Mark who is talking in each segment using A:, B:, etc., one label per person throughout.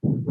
A: You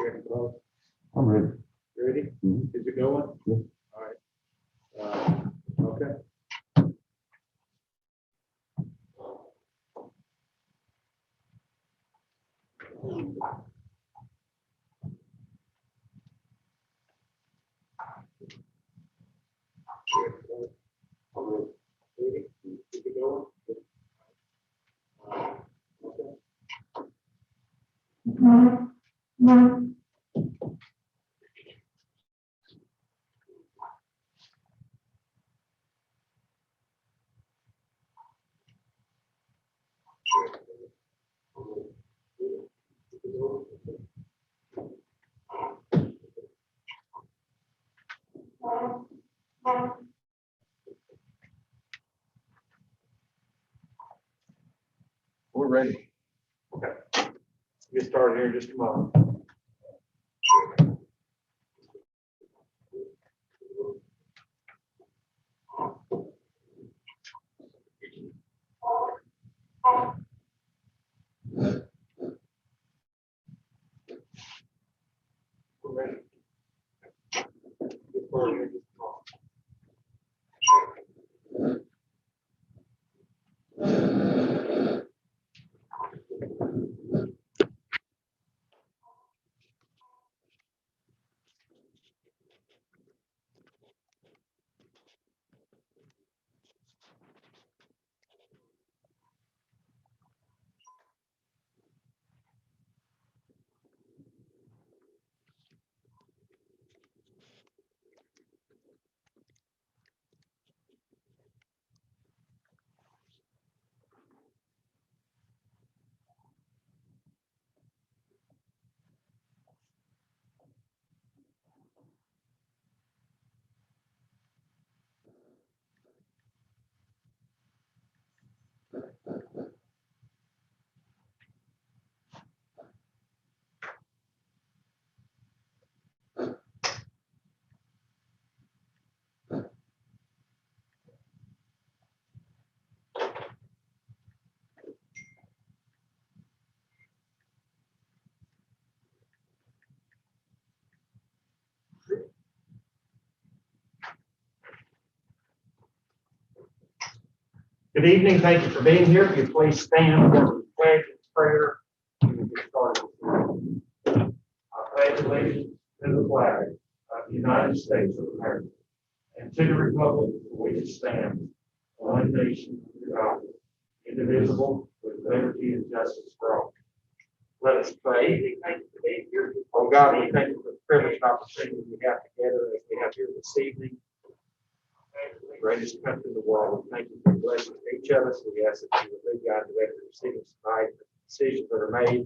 A: ready to go?
B: I'm ready.
A: You ready?
B: Mhm.
A: Is it going?
B: Yeah.
A: All right. Okay. Ready? Is it going? Okay.
B: We're ready.
A: Okay. Get started here in just a moment. We're ready. Get started here in just a moment. Good evening. Thank you for being here. If you please stand for the pledge and prayer. We will get started. I pledge allegiance to the flag of the United States of America and to the republic for which stands one nation under God, indivisible, with liberty and justice for all. Let us pray. Thank you for being here. Oh God, we thank you for the privileged opportunity we have together as we have here this evening. The greatest country in the world. Thank you for blessing each of us. We ask that you would lead God to every decision tonight, the decisions that are made,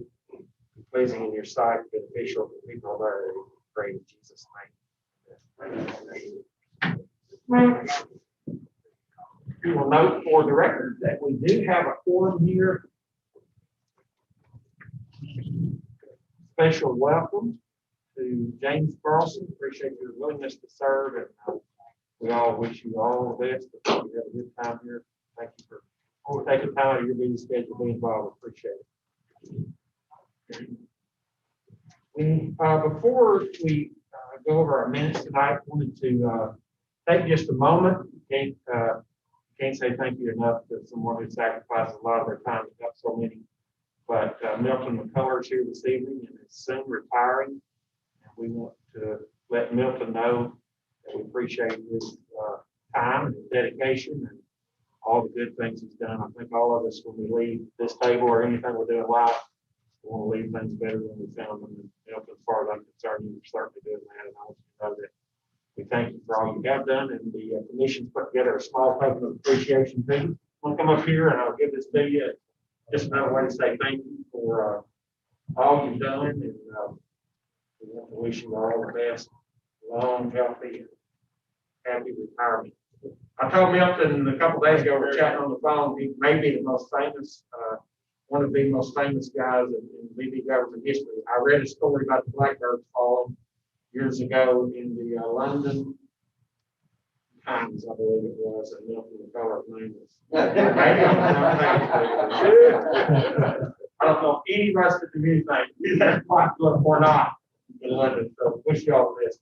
A: pleasing in your sight, beneficial for people on earth. We pray in Jesus' name. We will note for the record that we do have a quorum here. Special welcome to James Carlson. Appreciate your willingness to serve, and we all wish you all the best. You have a good time here. Thank you for taking time out of your busy schedule to be involved. Appreciate it. Before we go over our minutes tonight, I wanted to take just a moment. Can't say thank you enough to someone who sacrifices a lot of their time to help so many. But Milton McCullers is here this evening and is soon retiring. And we want to let Milton know that we appreciate his time and dedication and all the good things he's done. I think all of us, when we leave this table or anything we're doing live, we want to leave things better than we found them. And Milton, as far as I'm concerned, you're certainly doing that. And I want you to know that we thank you for all you have done. And the commission's put together a small token of appreciation to you. I'll come up here and I'll give this to you. Just another way to say thank you for all you've done, and we want to wish you all the best, long, healthy, and happy retirement. I told Milton a couple days ago, we were chatting on the phone, he may be the most famous, one of the most famous guys in Beebe government history. I read a story about the blackbirds falling years ago in the London Times, I believe it was, and Milton McCullers' name was. I don't know if any of us could do anything, either or not, in London. So wish you all the best.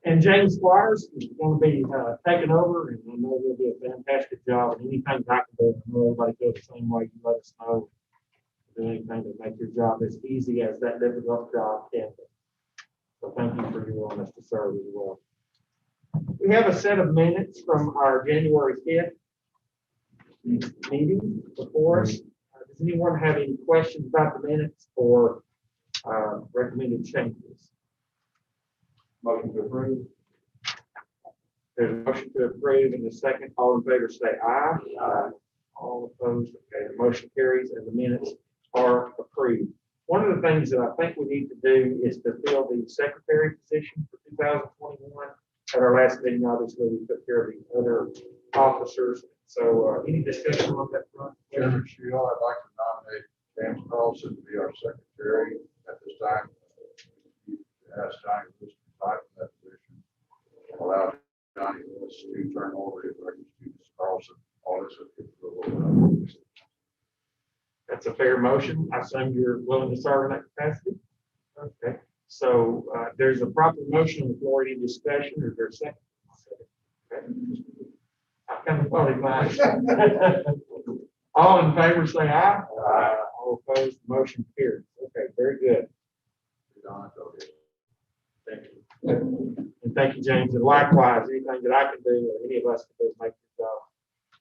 A: And James Squires is going to be taking over, and I know he'll do a fantastic job. And anything I can do, I know everybody feels the same way. You let us know. Do anything to make your job as easy as that difficult job can be. So thank you for your willingness to serve as well. We have a set of minutes from our January 5th meeting before us. Does anyone have any questions about the minutes or recommended changes? Motion to approve. There's a motion to approve in the second. All in favor say aye. Aye. All opposed. Okay, the motion carries and the minutes are approved. One of the things that I think we need to do is to fill the secretary position for 2021. At our last meeting, obviously, we took care of the other officers. So any discussion on that front?
C: Chairman Shield, I'd like to nominate James Carlson to be our secretary at this time. Ask Johnny Lewis to apply for that position. Allow Johnny Lewis to turn over his records to Ms. Carlson. All this will be.
A: That's a fair motion. I assume you're willing to serve in that capacity. Okay. So there's a proper motion on the floor. Any discussion, or is there a second? Okay. I kind of thought it might. All in favor say aye. Aye. All opposed, the motion carries. Okay, very good. Thank you. And thank you, James. And likewise, anything that I can do or any of us can do to make your job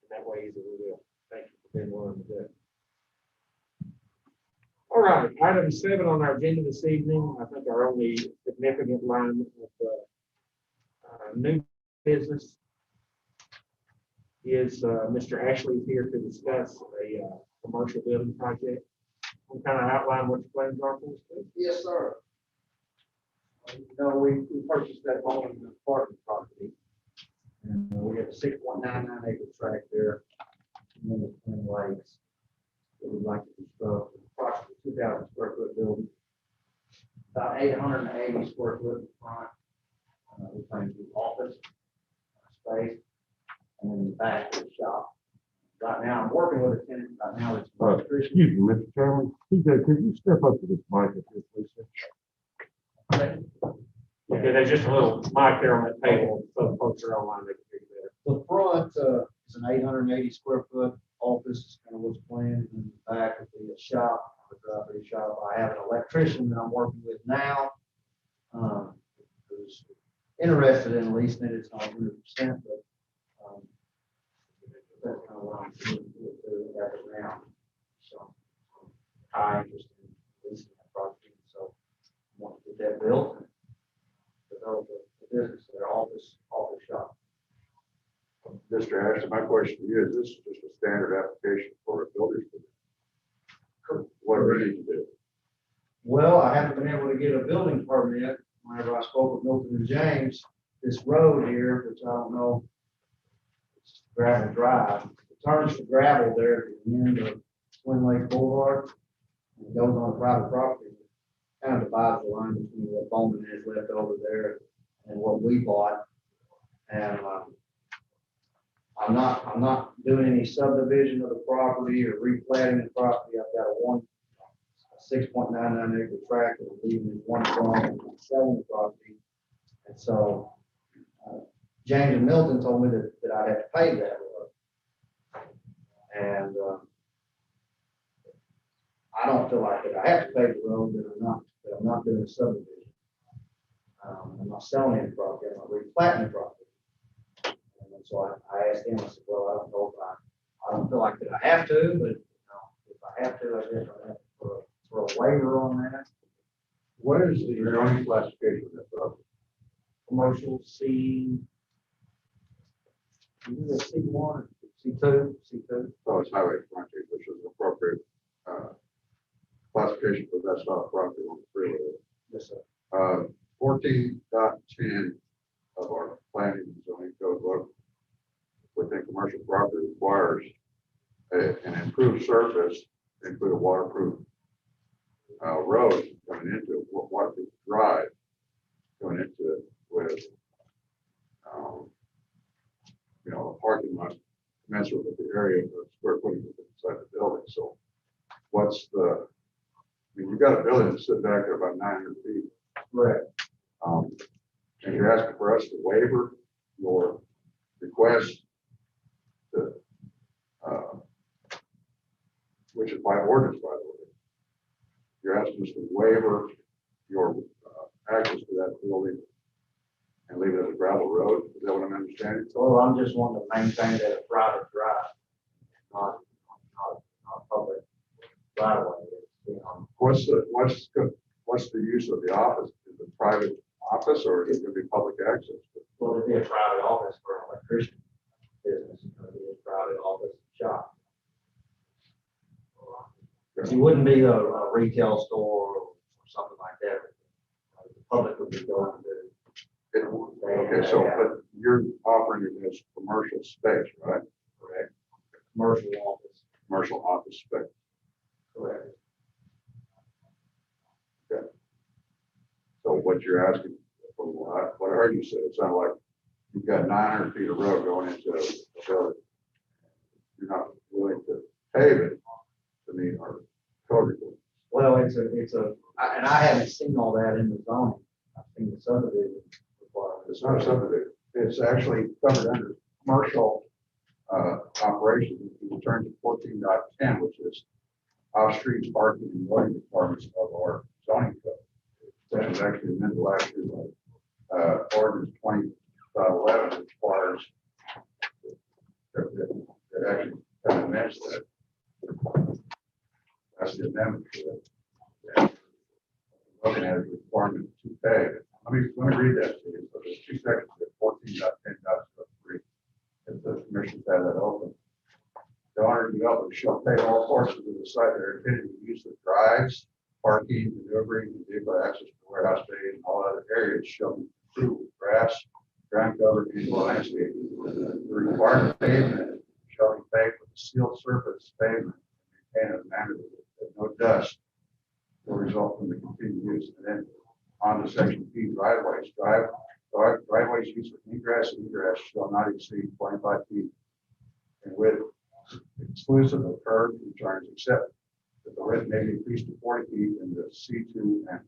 A: in that way easier, we will. Thank you for being willing to do it. All right, item 7 on our agenda this evening, I think our only significant line of new business is Mr. Ashley is here to discuss a commercial building project. We'll kind of outline what your plans are for us, please.
D: Yes, sir. We purchased that home in the apartment property. And we have a 6.99 acre tract there in the Twin Lakes that we'd like to construct approximately 2,000 square foot building. About 880 square foot in front. We plan to do office space, and in the back is shop. Right now, I'm working with a tenant. Right now, it's an electrician.
B: Excuse me, Mr. Chairman. TJ, could you step up to this mic if this, please?
A: Okay, there's just a little mic there on that table, so the folks are online, they can hear you better.
D: The front is an 880 square foot office is kind of what's planned, and in the back would be a shop, a drive-through shop. I have an electrician that I'm working with now, who's interested in leasing it. It's not 100%, but that's kind of what I'm doing as of now. So, high interest in leasing that property, so I want to get that built and develop a business, their office shop.
C: Mr. Ashton, my question to you is, this is just a standard application for a builder's permit? What do we need to do?
D: Well, I haven't been able to get a building permit. Whenever I spoke with Milton and James, this road here, which I don't know, it's gravel drive, it turns to gravel there at the end of Twin Lake Boulevard. And it goes on private property. Kind of divides the line between what Bowman has left over there and what we bought. And I'm not doing any subdivision of the property or replanting the property. I've got a 6.99 acre tract that I'm leaving in one farm and I'm selling the property. And so James and Milton told me that I'd have to pay that road. And I don't feel like that I have to pay the road, that I'm not doing a subdivision. I'm not selling any property, I'm not replanting the property. And so I asked him, I said, well, I don't know if I don't feel like that I have to, but if I have to, I guess I have to for a waiver on that.
C: What is the zoning classification of that property?
D: Commercial C, C1, C2, C2.
C: Oh, it's highway frontage, which is appropriate classification for that style of property on the freeway.
D: Yes, sir.
C: 14.10 of our planning and zoning code book within commercial property requires an improved surface, include a waterproof road coming into it, waterproof drive going into it with, a parking lot commensurate with the area of the square footage inside the building. So what's you've got a building that's sitting back there about 900 feet.
D: Right.
C: And you're asking for us to waiver your request to, which is by ordinance, by the way. You're asking us to waiver your access to that building and leave it as a gravel road. Is that what I'm understanding?
D: Well, I'm just wanting to maintain that a private drive, not public right away.
C: What's the use of the office? Is it private office or is it going to be public access?
D: Well, it'd be a private office for an electrician business, it'd be a private office shop. It wouldn't be a retail store or something like that. The public would be going to.
C: Okay, so but you're offering it as commercial space, right?
D: Correct. Commercial office.
C: Commercial office space.
D: Correct.
C: Okay. So what you're asking, from what I heard you say, it sounded like you've got 900 feet of road going into a building. You're not willing to pave it to meet our code requirements.
D: Well, and I haven't seen all that in the zoning. I've seen the subdivision requirements.
C: It's not a subdivision. It's actually covered under commercial operation. You turn to 14.10, which is off-street parking and loading requirements of our zoning code. That was actually amended last year by ordinance 2011 requires that actually kind of match that. That's the amendment to it. Yeah. Looking at a requirement to pay. Let me read that to you. So there's two sections of 14.10.3. If the commission had that open. The owner and developer shall pay all portions of the site that are intended to use the drives, parking, maneuvering, and vehicle access to warehouse bay and all other areas shall be improved with grass, ground cover, and landscaping. The required pavement shall be paved with a sealed surface pavement and maintained in a manner that no dust will result from the continued use. And then on to section P, driveways. Driveways used for ingress and egress shall not exceed 25 feet in width, exclusive of curb and turns, except that the width may be increased to 40 feet in the C2 and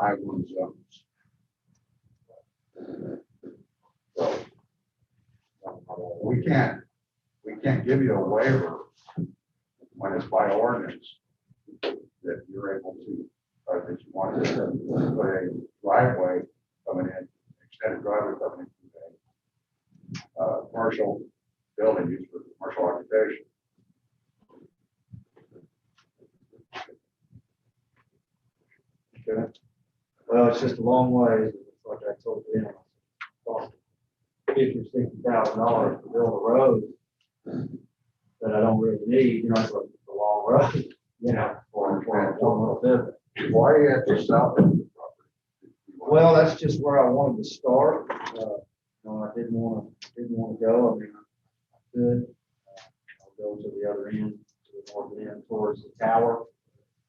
C: I1 zones. So we can't we can't give you a waiver when it's by ordinance that you're able to, or that you want to put a driveway coming in, extended driveway coming into a commercial building used for commercial occupation.
D: Okay. Well, it's just a long way, it's like I told them. Cost $50,000 or $60,000 to build a road that I don't really need, it's a long road, for a little bit.
C: Why are you at the south end of the property?
D: Well, that's just where I wanted to start. I didn't want to go. I mean, I could. I'll go to the other end, to the north end, towards the tower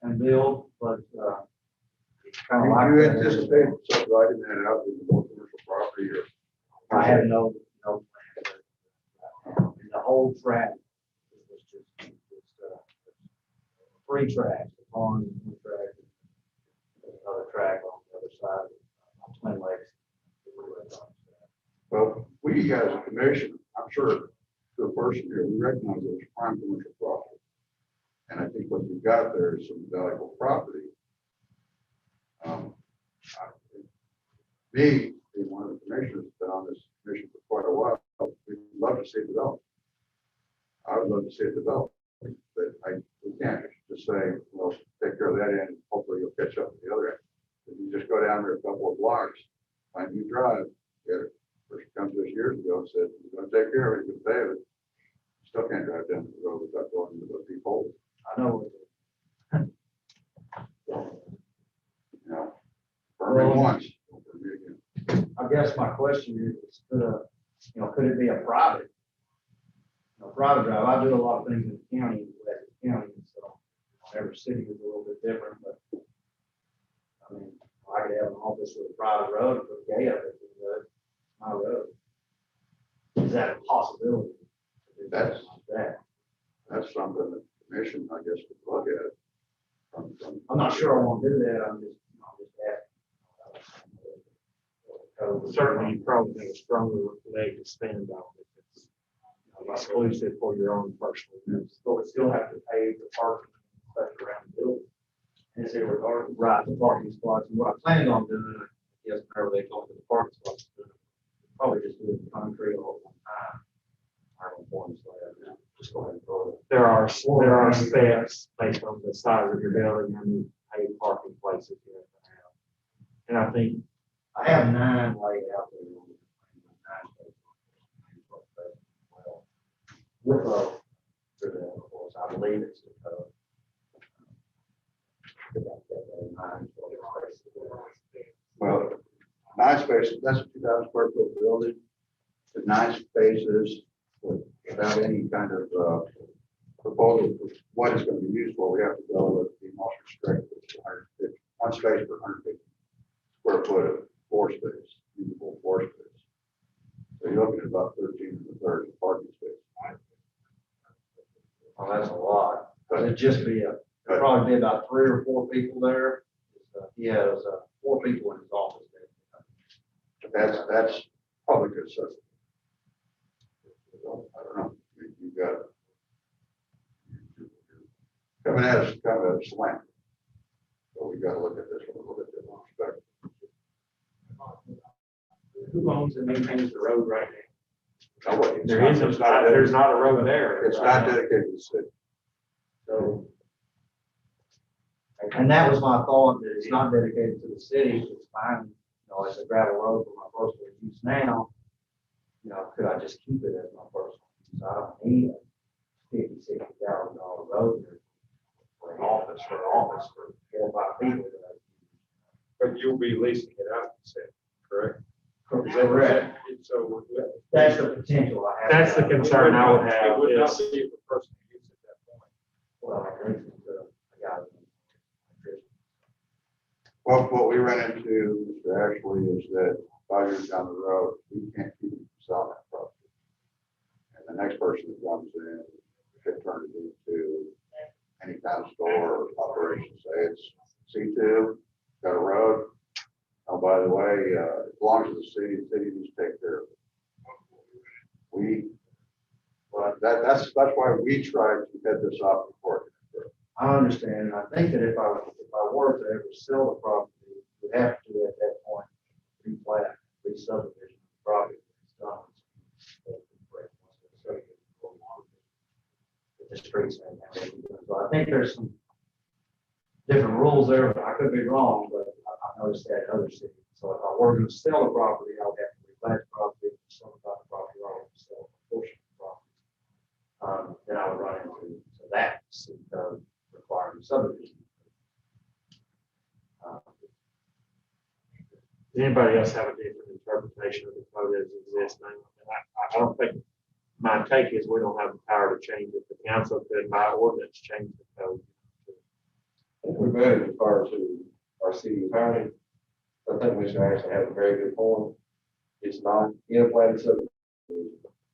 D: and build, but kind of like
C: You
D: that.
C: anticipate subdividing that out with more commercial property or?
D: I have no plan. And the whole track was just three tracks, the pond, one track, and another track on the other side, on Twin Lakes.
C: Well, we as a commission, I'm sure to a person here, we recognize there's prime commercial property. And I think what you've got there is some valuable property. Me, being one of the commissioners, been on this commission for quite a while, we'd love to see it develop. I would love to see it develop, but we can't just say, well, take care of that end, and hopefully you'll catch up with the other end. If you just go down there a couple of blocks, find you drive, get it. Person comes to us years ago and said, "We're going to take care of it, you can pay it." Still can't drive down the road without going into the deep hole.
D: I know.
C: Burn me once. Don't burn me again.
D: I guess my question is, could it be a private drive? I do a lot of things in the county, so every city is a little bit different, but I mean, I could have an office with a private road and put a gate up it, it's my road. Is that a possibility?
C: That's-
D: That.
C: That's something that the commission, I guess, could look at.
D: I'm not sure I want to do that, I'm just asking.
A: Certainly, you probably need a stronger leg to stand on if it's exclusive for your own personal use.
D: But we still have to pay the parking stuff around the building. And it's regarding, right, the parking spots, and what I planned on doing, I guess, whenever they come to the parking spots, probably just do it in concrete all the time. I don't want to say that, just go ahead and throw it.
A: There are steps based on the size of your building and paved parking places you have to have. And I think
D: I have 9 laid out there. Well, with of course, I believe it's the code.
C: Well, 9 spaces, that's a 2,000 square foot building. The 9 spaces without any kind of proposal for what it's going to be used for, we have to go with the most restricted, 150, 1 space per 150 square foot of floor space, usable floor space. So you're looking at about 13 and a third parking space.
D: Oh, that's a lot. It'd just be it'd probably be about 3 or 4 people there. He has 4 people in his office there.
C: That's probably good stuff. I don't know. You got coming at us kind of a slant. So we got to look at this from a little bit different perspective.
A: who owns and maintains the road right now?
C: Nobody. It's
A: There
C: not-
A: isn't,
C: it's not-
A: there's not a road there.
C: It's not dedicated to the city.
D: So. And that was my thought, that it's not dedicated to the city, it's fine, it's a gravel road for my personal use now. Could I just keep it as my personal use? I don't need a $50,000-$60,000 road for an office, for 4 or 5 people.
E: But you'll be leasing it out, you said, correct?
D: Correct.
E: So.
D: That's the potential I have.
A: That's the concern I would have
E: It would not
A: is,
E: be for personal use at that point.
D: Well, I think I got it.
C: Well, what we run into, Mr. Ashley, is that 5 years down the road, we can't keep selling that property. And the next person that comes in should turn it into any kind of store or operation. Say it's C2, got a road. Oh, by the way, it belongs to the city needs to take care of it. But that's why we tried to head this off before.
D: I understand, and I think that if I were to ever sell the property, we'd have to at that point replat, re-subdivision the property. It's done. The streets and everything. So I think there's some different rules there, but I could be wrong, but I noticed that in other cities. So if I were to sell the property, I would have to replat the property, sell the property, or I would sell a portion of the property. Then I would run into, so that's requiring subdivision.
A: Does anybody else have a different interpretation of the code as existing? And I don't think, my take is we don't have the power to change it. The council could by ordinance change the code.
E: I think we better defer to our city attorney. I think Mr. Ashley has a very good point. It's not in a platted subdivision.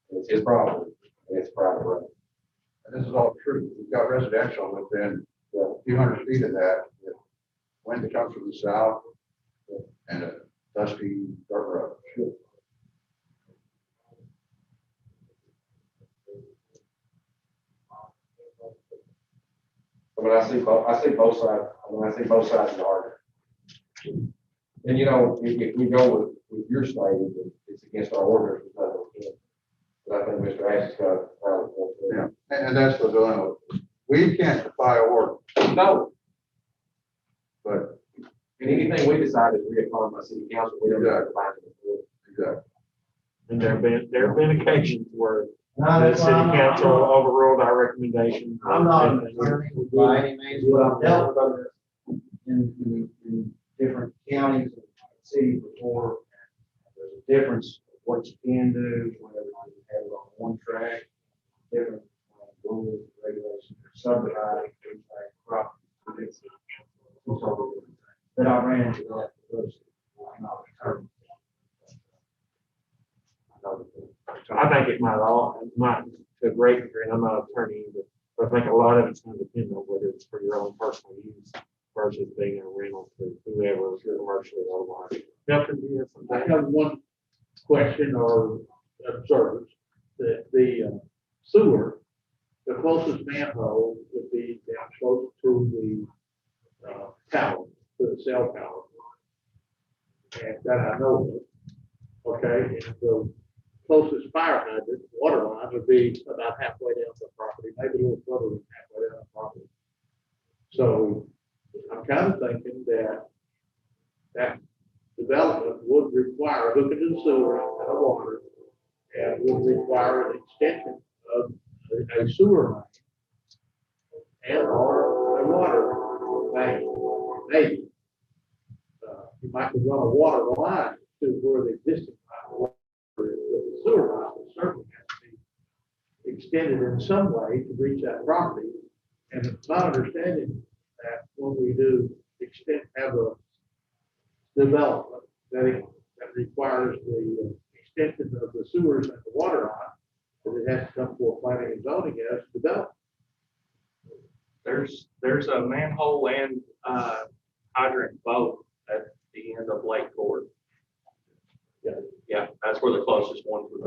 E: It's his property, and it's private road.
C: And this is all true. We've got residential within a few hundred feet of that. Wind that comes from the south and a dusty dirt road. Sure.
E: I mean, I see both sides, I see both sides of the argument. And you know, if we go with your statement, it's against our orders, it's not okay. But I think Mr. Ashley's got a valid point there.
C: Yeah, and that's the dilemma. We can't defy order,
E: No,
C: but
E: and anything we decide is reaffirmed by city council, we don't have to bind it.
C: exactly.
A: And there have been occasions where
D: No,
A: the
D: that's
A: city
D: why I'm
A: council
D: not-
A: overruled our recommendation.
D: I'm not an attorney by any means, but I've dealt with in different counties and cities before. There's a difference of what you can do whenever you have it on one track, different rules, regulations, subdividing, property. But I ran into that because I'm not an attorney.
A: I think it might to a great degree, and I'm not an attorney either, but I think a lot of it's going to depend on whether it's for your own personal use versus being a rental to whoever, commercially or otherwise. Milton, do you have
F: I
A: something?
F: have one question or observance, that the sewer, the closest manhole would be down close to the tower, to the cell tower. And that I know of. Okay, and the closest fire hydrant, water line would be about halfway down the property, maybe a little further than halfway down the property. So I'm kind of thinking that development would require hooking to the sewer and the water, and would require an extension of a sewer line and or a water main, maybe. You might could run a water line to where the existing line of water is, but the sewer line will certainly have to be extended in some way to reach that property. And it's my understanding that when we do have a development that requires the extension of the sewers and the water line, that it has to come for planning and zoning as developed.
G: There's a manhole and hydrant both at the end of Lake Court. Yeah, that's where the closest ones would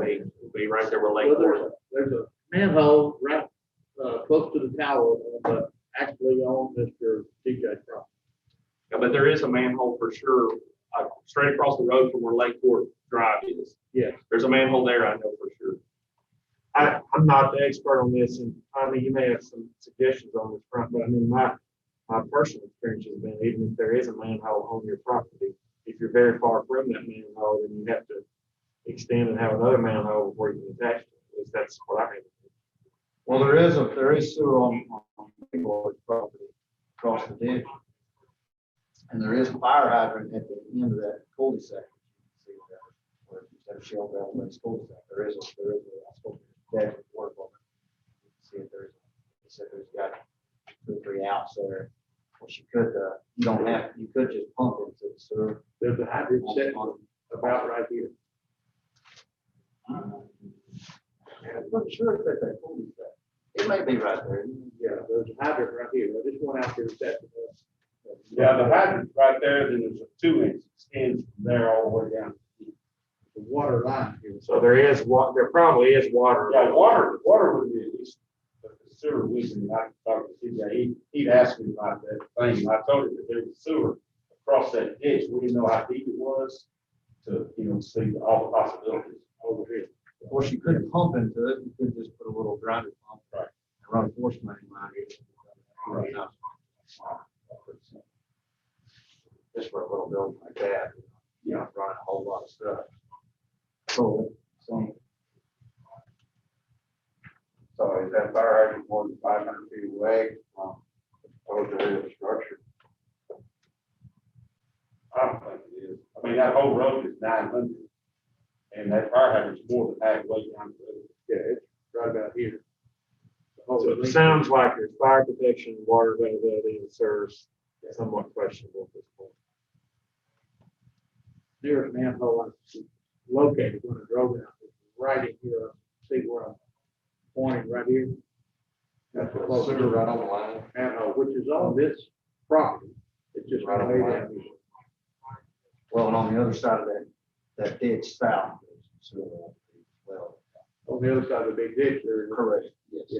G: be right there where Lake
F: Well,
G: Court.
F: there's a manhole right close to the tower, but actually on Mr. TJ's property.
G: Yeah, but there is a manhole for sure, straight across the road from where Lake Court Drive is.
F: Yes.
G: There's a manhole there, I know for sure.
A: I'm not the expert on this, and I mean, you may have some suggestions on this front, but I mean, my personal experience has been, even if there is a manhole on your property, if you're very far from that manhole, then you have to extend and have another manhole before you can attach it. At least that's what I mean.
D: Well, there is sewer on the property across the ditch. And there is a fire hydrant at the end of that cul-de-sac. See that, where you have shell down in this cul-de-sac. There is a, I spoke to Dad at work on it. See if there's, he said there's got 2 or 3 outs there. Which you could, you could just pump into the sewer.
F: There's a hydrant set about right here.
D: I'm not sure if that's that cul-de-sac. It may be right there.
F: Yeah, there's a hydrant right here. I just went out there to set.
H: Yeah, the hydrant's right there, then there's a 2-inch extends from there all the way down.
F: water line here.
A: So there probably is water.
B: Yeah, water would be at least, but the sewer wasn't, I talked to CJ, he'd asked me about that thing, and I told him that there was sewer across that ditch, we didn't know how deep it was to, see all the possibilities over here.
D: Of course, you couldn't pump into it, you could just put a little grinder pump.
B: Right.
D: And run a force main line here.
B: Right.
D: Just for a little building like that, running a whole lot of stuff. So,
C: So is that fire hydrant more than 500 feet away from the area of the structure?
B: I don't think it is. I mean, that whole road is 900. And that fire hydrant's more than halfway down the road.
F: Yeah, it's right about here.
A: So it sounds like there's fire protection, water availability, and serves somewhat questionable at this point.
F: Nearest manhole I located when I drove out, right in here, see where I'm pointing right here? That's the closest
E: Sewer right on the line.
F: manhole, which is on this property. It's just
E: Right on
F: way
E: the
F: down
E: line.
F: here.
D: well, and on the other side of that ditch south. Well,
F: On the other side of the big ditch, there's
D: correct, yes.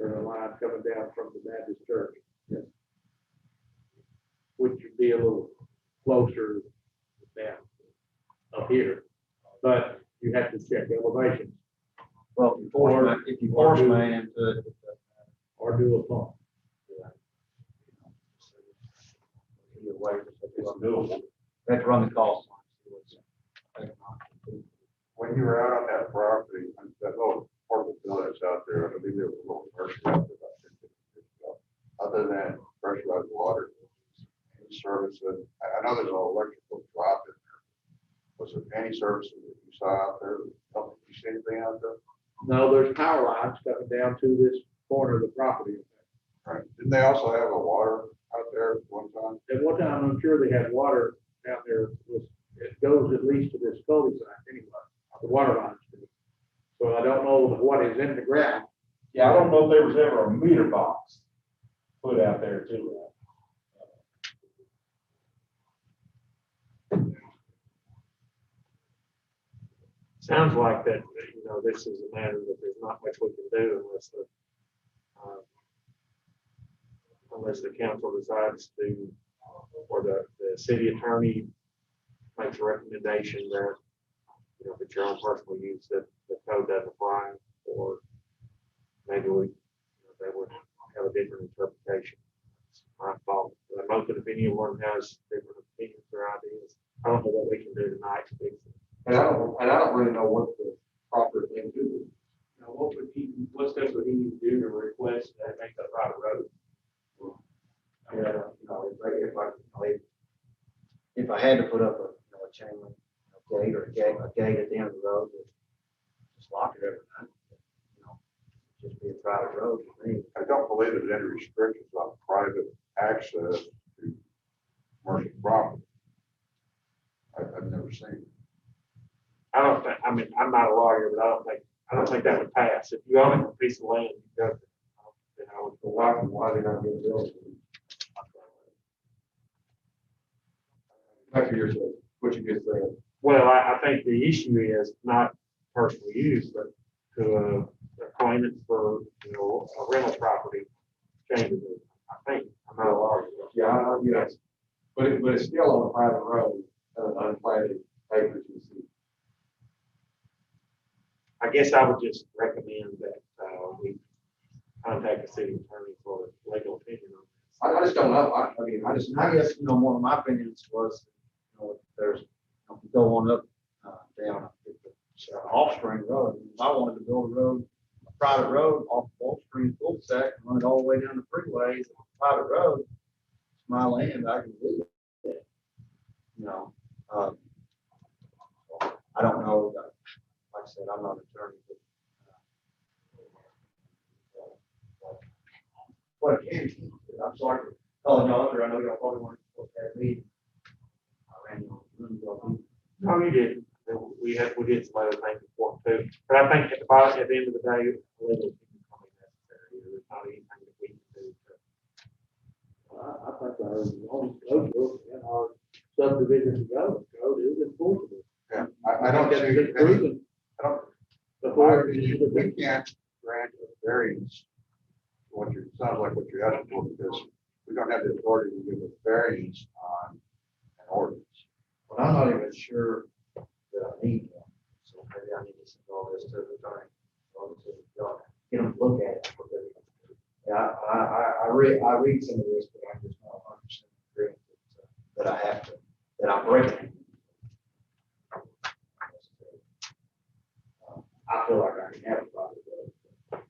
F: a line coming down from the Baptist church.
D: Yes.
F: Which would be a little closer down up here, but you have to check elevations
D: Well, if you force main into it.
F: or do a pump.
D: Either way,
B: It's doable.
D: have to run the cost.
C: When you were out on that property, that little apartment building that's out there, I believe there was a little commercial out there about 10 years ago. Other than pressurized water, any service, and I know there's an electrical drop in there. Was there any services that you saw out there? Did you see anything out there?
F: No, there's power lines coming down to this corner of the property.
C: Right. Didn't they also have a water out there at one time?
F: At one time, I'm sure they had water down there, it goes at least to this cul-de-sac anyway, the water lines do. So I don't know what is in the ground.
B: Yeah, I don't know if there was ever a meter box put out there too.
A: Sounds like that, this is a matter that there's not much we can do unless the council decides to, or the city attorney makes a recommendation that, if it's your own personal use, that the code doesn't apply, or maybe they would have a different interpretation. It's my fault. But I'm open if anyone has different opinions or ideas. I don't know what we can do tonight to fix it.
E: And I don't really know what the proper thing to do.
G: Now, what steps would he need to do to request that it make that private road?
D: If I had to put up a chain link gate or a gate at the end of the road, just lock it every night. Just be a private road for me.
C: I don't believe there's any restrictions on private access to commercial property. I've never seen it.
A: I don't think, I'm not a lawyer, but I don't think that would pass. If you own a piece of land, you got,
E: Why they not getting built? Back to what you just said.
A: well, I think the issue is not personal use, but to claimant for, a rental property changes it. I think, I'm not a lawyer.
E: Yeah, yes. But it's still on a private road, unplanted acres and sea.
A: I guess I would just recommend that we contact the city attorney for legal opinion on this.
E: I just don't know.
D: I guess, one of my opinions was, if there's, if you go on up, down Offspring Road, if I wanted to build a road, a private road off Offspring cul-de-sac, and run it all the way down the freeway, it's a private road, it's my land, I can do it. I don't know, like I said, I'm not an attorney, but what I can, I'm sorry for calling y'all under, I know y'all probably weren't supposed to have me. I ran you on.
A: No, you didn't. We did some other things before too. But I think at the end of the day, legal opinion is probably necessary. There's not anything that we can do to.
F: I think our zoning code book and our subdivision development code is enforceable.
C: Yeah, I don't
F: That's
C: see,
F: the reason.
C: I don't,
F: The
C: in my
F: board,
C: opinion, we can't grant a variance. What you, sounds like what you're asking for, because we don't have the authority to give a variance on an ordinance.
D: But I'm not even sure that I need one, so maybe I need to send all this to the attorney. Or to the judge. Get them to look at it. Yeah, I read some of this, but I'm just not 100% agree that I have to, that I'm breaking. I feel like I can have a problem with it.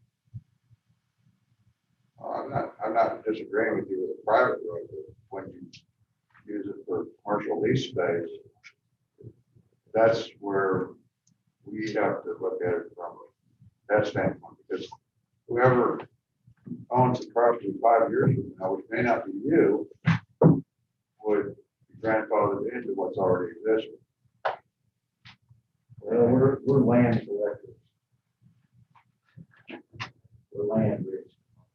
C: I'm not disagreeing with you with a private road, but when you use it for commercial lease space, that's where we have to look at it from that standpoint, because whoever owns the property 5 years from now, which may not be you, would be grandfathered into what's already existing.
D: Well, we're land collectors. We're land rich,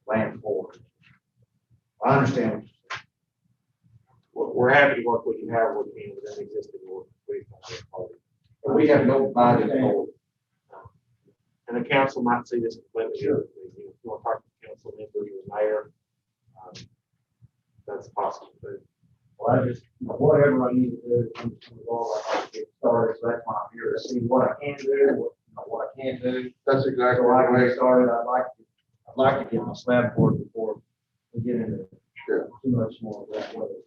D: land forward. I understand what you're saying.
A: We're happy to work with you, however we can with that existing ordinance.
E: But we have no binding authority.
A: And the council might see this completely differently. You know, if you want to talk to council members or the mayor, that's possible. But
D: Well, I just, whatever I need to do, I'm just gonna go, I get started, so that's why I'm here to see what I can do, what I can't do.
C: That's exactly
D: So I can
C: right.
D: get started, I'd like to get my slab board before we get into
C: Sure.
D: too much more of that weather.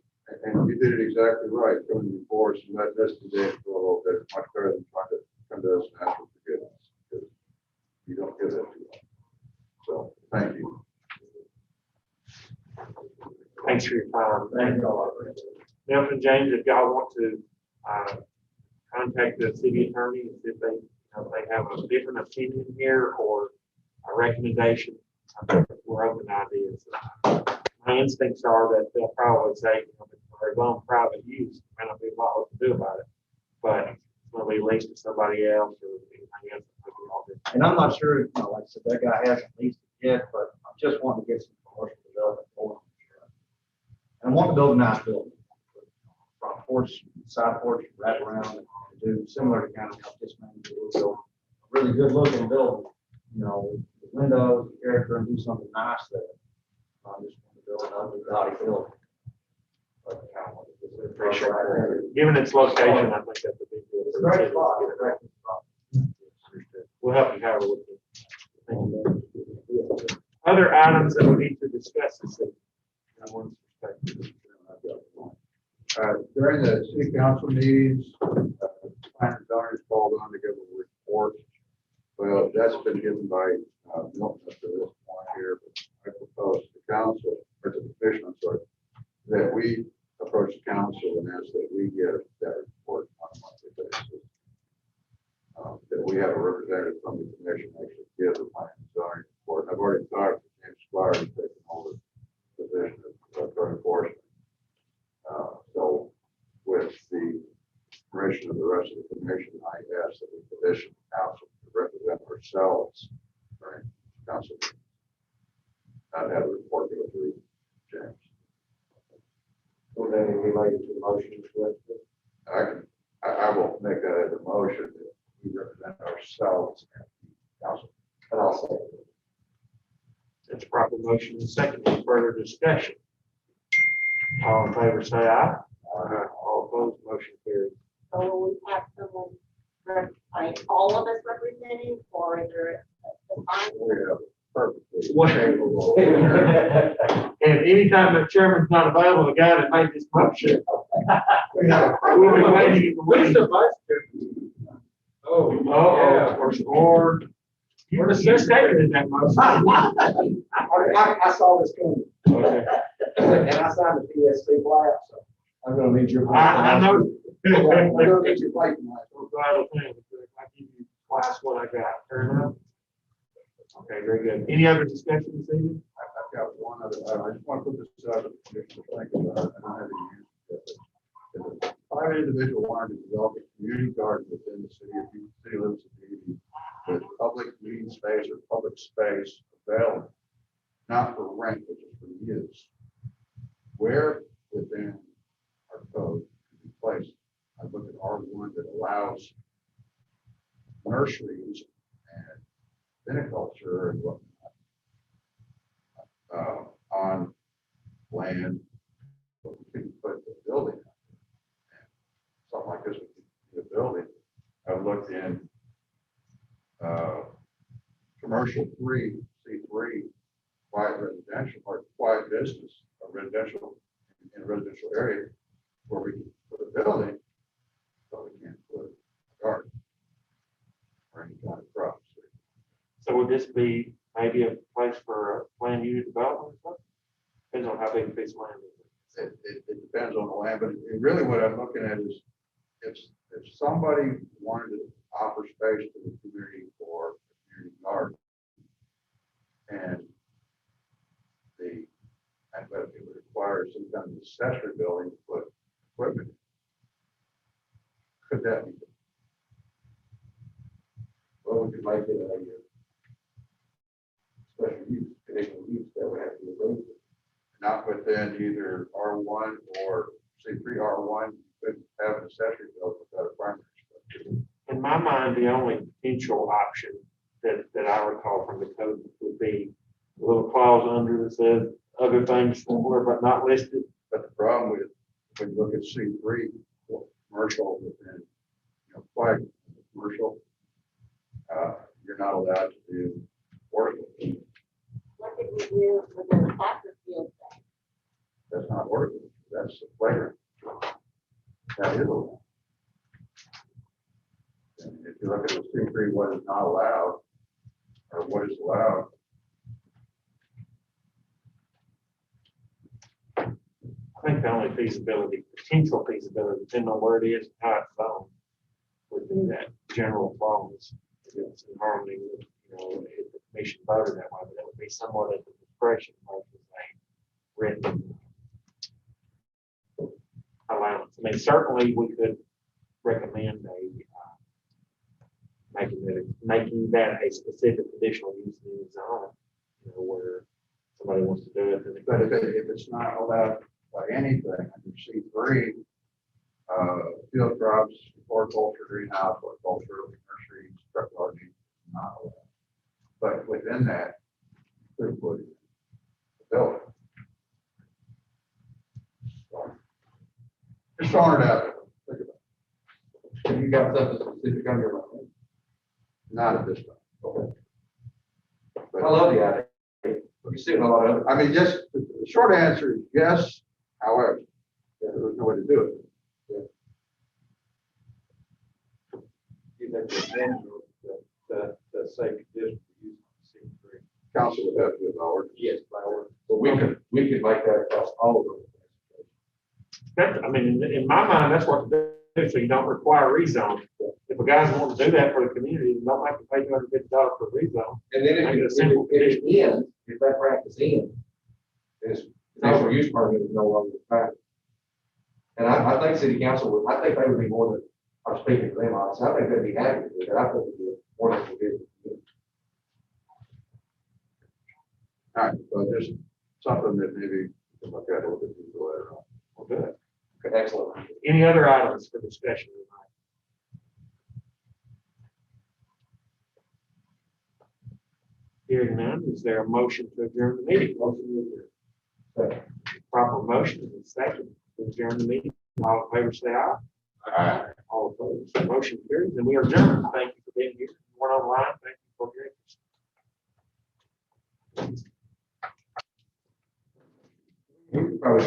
C: And you did it exactly right, coming before us and let us today for a little bit, much better than trying to come to us and ask for forgiveness. Because you don't get that too much. So, thank you.
A: thanks for your time.
D: Thank you all.
A: Nelson, James, if y'all want to contact the city attorney and see if they, they have a different opinion here or a recommendation, we're open to ideas. My instincts are that they'll probably say, for his own private use, may not be a lot what to do about it, but it's going to be leased to somebody else or anything else.
D: And I'm not sure, like I said, that guy hasn't leased it yet, but I just want to get some commercial development going. And I want to build a nice building. Front porch, side porch, wrap around, and do similar to kind of how this man did. So a really good looking building, with windows, character, and do something nice there. I just want to build an ugly gaudy building. But kind of want to just
A: Appreciate it. Given its location, I think that's a big deal.
D: It's a great spot. It's a great spot.
A: We'll help you however we can. Thank you. Other items that we need to discuss this evening. Everyone's perspective.
C: During the city council meetings, planning and zoning is called on to give a report. Well, that's been given by Milton up to this point here, but I propose to the council, or to the commission, I'm sorry, that we approach the council and ask that we get that report on a monthly basis. That we have a representative from the commission actually give the planning and zoning report. I've already talked to James Squire, who's taken over the position of code enforcement. So with the permission of the rest of the commission, I ask that we petition the council to represent ourselves during council. Not have a report go through James.
D: Will that be related to the motion?
C: I will make that as a motion that we represent ourselves at the council.
D: And I'll say it.
A: That's a proper motion. And second, any further discussion? All in favor, say aye. All opposed, motion carries.
H: So will we have someone, all of us representing, or is there a time?
C: We have perfectly
A: What?
C: capable.
A: And anytime the chairman's not available, the guy that made this motion. We'll be waiting.
F: Who's the vice chairman?
A: Oh, or you're the second in that motion.
D: I saw this coming,
A: Okay.
D: and I signed the PSC flat, so I'm gonna need your.
A: I know.
D: I'm gonna need your plate tonight.
A: We're glad to think that I give you twice what I got. Fair enough? Okay, very good. Any other discussion this evening?
C: I've got one other item. I just want to put this out to the commission to think about it. I don't have any use of it. If a private individual wanted to develop a community garden within the city of city limits of Beebe with public meeting space or public space available, not for rent, but just for use. Where within our code can be placed? I look at R1 that allows nurseries and viniculture and whatnot on land, but we couldn't put the building. Something like this would be a building. I've looked in commercial 3, C3, quiet residential or quiet business, or residential in a residential area where we can put a building, but we can't put a garden or any kind of crops.
A: So would this be maybe a place for land unit development or something? Depends on how big a piece of land it is.
C: It depends on the land, but really what I'm looking at is if somebody wanted to offer space to the community for a community garden, and but it would require some kind of accessory building to put equipment in. Could that be?
E: Well, we could make it a special use, conditional use that would have to be approved.
C: Not within either R1 or C3 R1, you could have an accessory building without a primary structure.
A: In my mind, the only potential option that I recall from the code would be a little clause under that says other things similar but not listed.
C: But the problem with, when you look at C3, commercial within, quiet commercial, you're not allowed to do horticulture.
H: What did we do within the soccer field thing?
C: That's not horticulture, that's the playground. That is allowed. And if you look at the C3, what is not allowed, or what is allowed,
A: I think the only feasibility, potential feasibility, depending on where it is, and how it's zoned, would be that general clause. It's in harmony with, if the commission voted that way, but that would be somewhat at the discretion of the written allowance. I mean, certainly we could recommend making that a specific conditional use in the zone, where somebody wants to do it. Then
C: but if it's not allowed by anything under C3, field crops, horticulture, greenhouse, horticulture, nurseries, truck gardening, not allowed. But within that, could put the building. Just throwing it out there. Think about it.
E: Have you got something specific on your mind?
C: Not at this time.
E: Okay.
C: But
E: I love the idea. You see it in a lot of other.
C: I mean, just the short answer is yes. However, there's no way to do it.
D: You think the safe condition for use on C3?
C: Council would have to do it by ordinance.
D: Yes, by order.
E: But we could make that across all of them.
A: I mean, in my mind, that's what to do, so you don't require rezone. If a guy's wanting to do that for the community, don't make them pay $250 for rezone.
E: And then
A: Make it a simple
E: if it ends, if that practice ends, this conditional use permit is no longer valid. And I think city council would, I think they would be more than, I'm speaking to them, honestly, I think they'd be happy with that. I think it'd be more than it is.
C: All right, so just something that maybe we can look at a little bit deeper later on.
A: We'll do it.
E: Okay, excellent.
A: Any other items for discussion tonight? Hearing none, is there a motion to adjourn the meeting?
E: Motion to adjourn.
A: Proper motion and second to adjourn the meeting. All in favor, say aye. All opposed, motion carries, and we are adjourned. Thank you.